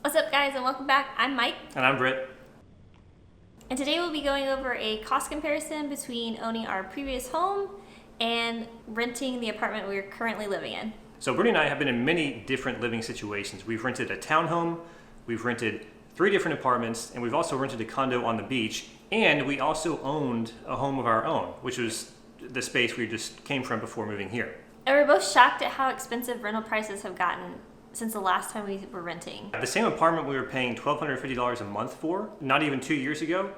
What's up, guys, and welcome back. I'm Mike. And I'm Brit. And today we'll be going over a cost comparison between owning our previous home and renting the apartment we're currently living in. So Brit and I have been in many different living situations. We've rented a townhome, we've rented 3 different apartments, and we've also rented a condo on the beach, and we also owned a home of our own, which was the space we just came from before moving here. And we're both shocked at how expensive rental prices have gotten since the last time we were renting. The same apartment we were paying $1,250 a month for, not even 2 years ago,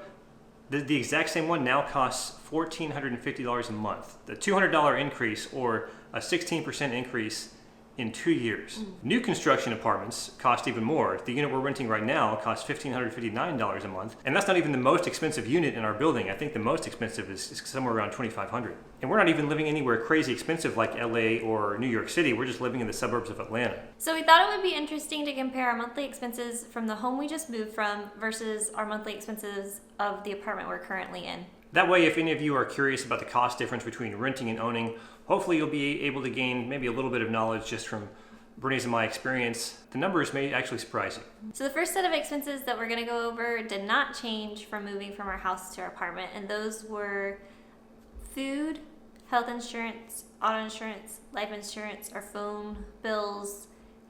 the exact same one now costs $1,450 a month. The $200 increase, or a 16% increase in 2 years. New construction apartments cost even more. The unit we're renting right now costs $1,559 a month, and that's not even the most expensive unit in our building. I think the most expensive is somewhere around $2,500. And we're not even living anywhere crazy expensive like LA or New York City. We're just living in the suburbs of Atlanta. So we thought it would be interesting to compare our monthly expenses from the home we just moved from versus our monthly expenses of the apartment we're currently in. That way, if any of you are curious about the cost difference between renting and owning, hopefully you'll be able to gain maybe a little bit of knowledge just from Brittany's and my experience. The numbers may actually surprise you. So the first set of expenses that we're going to go over did not change from moving from our house to our apartment, and those were food, health insurance, auto insurance, life insurance, our phone bills,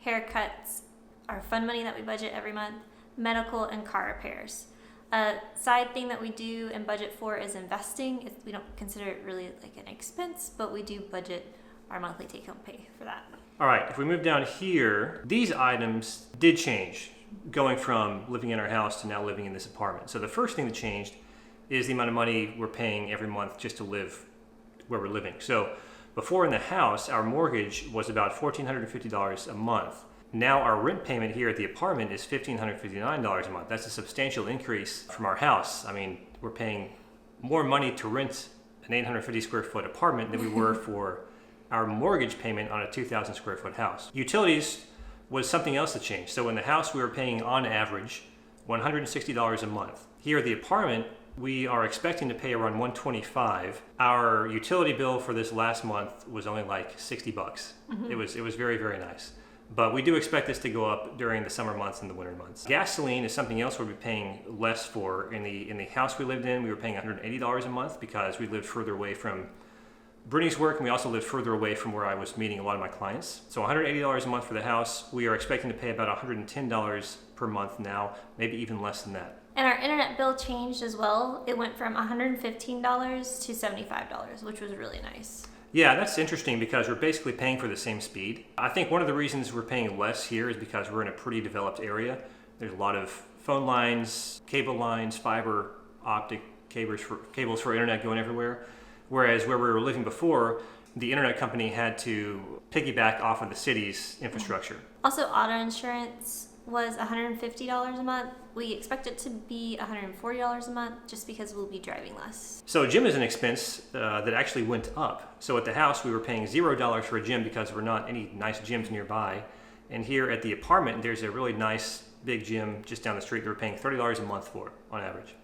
haircuts, our fund money that we budget every month, medical, and car repairs. A side thing that we do and budget for is investing. We don't consider it really like an expense, but we do budget our monthly take-home pay for that. All right, if we move down here, these items did change going from living in our house to now living in this apartment. So the first thing that changed is the amount of money we're paying every month just to live where we're living. So before in the house, our mortgage was about $1,450 a month. Now our rent payment here at the apartment is $1,559 a month. That's a substantial increase from our house. I mean, we're paying more money to rent an 850 square foot apartment than we were for our mortgage payment on a 2,000 square foot house. Utilities was something else that changed. So in the house, we were paying on average $160 a month. Here at the apartment, we are expecting to pay around $125. Our utility bill for this last month was only like $60. It was very, very nice. But we do expect this to go up during the summer months and the winter months. Gasoline is something else we'll be paying less for. In the house we lived in, we were paying $180 a month because we lived further away from Brittany's work, and we also lived further away from where I was meeting a lot of my clients. So $180 a month for the house. We are expecting to pay about $110 per month now, maybe even less than that. And our internet bill changed as well. It went from $115 to $75, which was really nice. Yeah, that's interesting because we're basically paying for the same speed. I think one of the reasons we're paying less here is because we're in a pretty developed area. There's a lot of phone lines, cable lines, fiber optic cables for internet going everywhere. Whereas where we were living before, the internet company had to piggyback off of the city's infrastructure. Also, auto insurance was $150 a month. We expect it to be $140 a month just because we'll be driving less. So gym is an expense that actually went up. So at the house, we were paying $0 for a gym because there were not any nice gyms nearby. And here at the apartment, there's a really nice big gym just down the street that we're paying $30 a month for on average.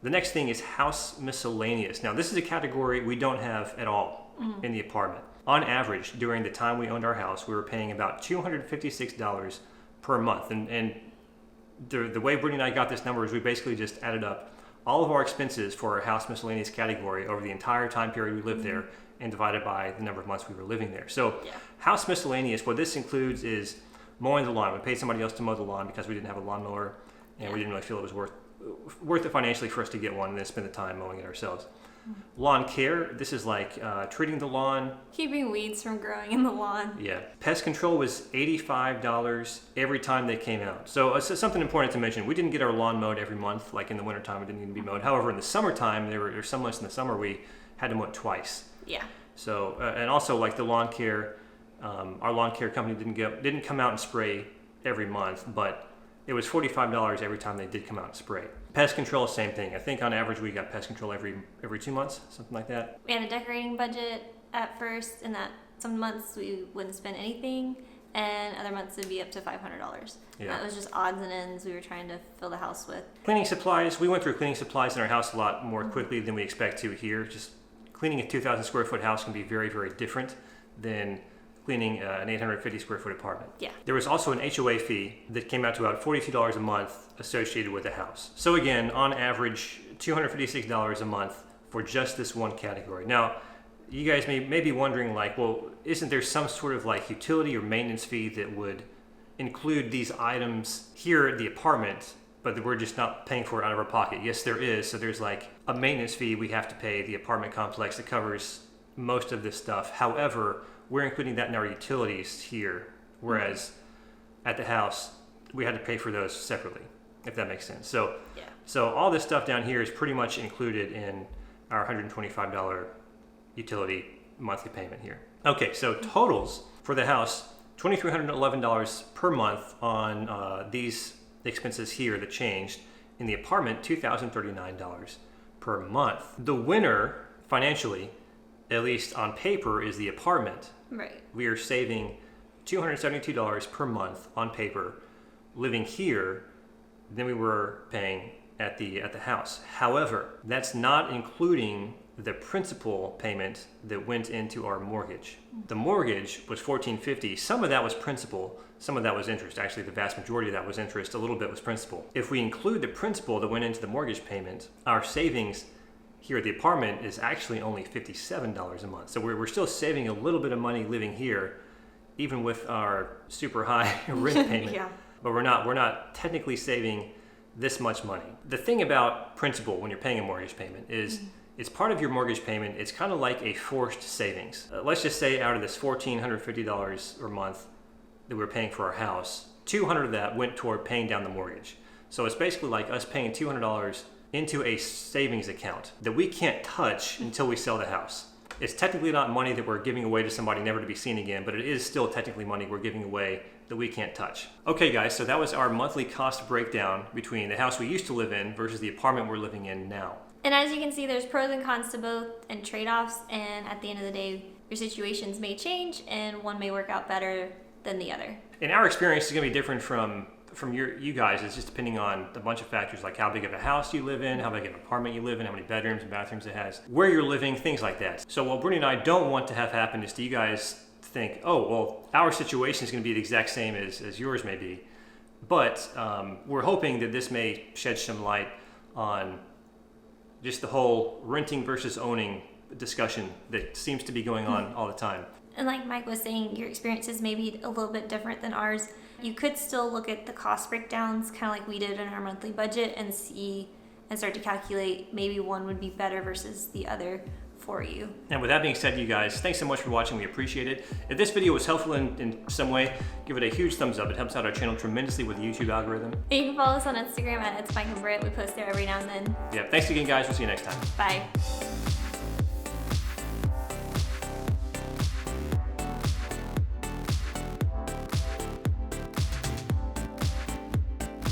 The next thing is house miscellaneous. Now this is a category we don't have at all in the apartment. On average, during the time we owned our house, we were paying about $256 per month. And the way Brittany and I got this number is we basically just added up all of our expenses for our house miscellaneous category over the entire time period we lived there and divided by the number of months we were living there. So house miscellaneous, what this includes is mowing the lawn. We paid somebody else to mow the lawn because we didn't have a lawnmower and we didn't really feel it was worth it financially for us to get one and then spend the time mowing it ourselves. Lawn care, this is like treating the lawn. Keeping weeds from growing in the lawn. Yeah. Pest control was $85 every time they came out. So something important to mention, we didn't get our lawn mowed every month, like in the wintertime it didn't need to be mowed. However, in the summertime, there were some months in the summer we had to mow it twice. Yeah. So, and also like the lawn care, our lawn care company didn't come out and spray every month, but it was $45 every time they did come out and spray. Pest control, same thing. I think on average we got pest control every 2 months, something like that. We had a decorating budget at first, in that some months we wouldn't spend anything, and other months it'd be up to $500. Yeah. That was just odds and ends we were trying to fill the house with. Cleaning supplies, we went through cleaning supplies in our house a lot more quickly than we expect to here. Just cleaning a 2,000 square foot house can be very, very different than cleaning an 850 square foot apartment. Yeah. There was also an HOA fee that came out to about $42 a month associated with the house. So again, on average, $256 a month for just this one category. Now, you guys may be wondering, like, well, isn't there some sort of like utility or maintenance fee that would include these items here at the apartment, but that we're just not paying for it out of our pocket? Yes, there is. So there's like a maintenance fee we have to pay the apartment complex that covers most of this stuff. However, we're including that in our utilities here, whereas at the house, we had to pay for those separately, if that makes sense. So, Yeah. so all this stuff down here is pretty much included in our $125 utility monthly payment here. Okay, so totals for the house, $2,311 per month on these expenses here that changed. In the apartment, $2,039 per month. The winner financially, at least on paper, is the apartment. Right. We are saving $272 per month on paper living here than we were paying at the house. However, that's not including the principal payment that went into our mortgage. The mortgage was $1,450. Some of that was principal, some of that was interest. Actually, the vast majority of that was interest, a little bit was principal. If we include the principal that went into the mortgage payment, our savings here at the apartment is actually only $57 a month. So we're still saving a little bit of money living here, even with our super high rent payment. Yeah. But we're not technically saving this much money. The thing about principal when you're paying a mortgage payment is it's part of your mortgage payment. It's kind of like a forced savings. Let's just say out of this $1,450 a month that we're paying for our house, $200 of that went toward paying down the mortgage. So it's basically like us paying $200 into a savings account that we can't touch until we sell the house. It's technically not money that we're giving away to somebody never to be seen again, but it is still technically money we're giving away that we can't touch. Okay guys, so that was our monthly cost breakdown between the house we used to live in versus the apartment we're living in now. And as you can see, there's pros and cons to both and trade-offs, and at the end of the day, your situations may change and one may work out better than the other. And our experience is gonna be different from you guys. It's just depending on a bunch of factors, like how big of a house you live in, how big of an apartment you live in, how many bedrooms and bathrooms it has, where you're living, things like that. So what Brittany and I don't want to have happen is to you guys think, oh, well, our situation is going to be the exact same as yours may be. But we're hoping that this may shed some light on just the whole renting versus owning discussion that seems to be going on all the time. And like Mike was saying, your experiences may be a little bit different than ours. You could still look at the cost breakdowns, kind of like we did in our monthly budget, and see and start to calculate maybe one would be better versus the other for you. And with that being said, you guys, thanks so much for watching. We appreciate it. If this video was helpful in some way, give it a huge thumbs up. It helps out our channel tremendously with the YouTube algorithm. And you can follow us on Instagram at It's Mike and Brit. We post there every now and then. Yeah, thanks again, guys. We'll see you next time. Bye.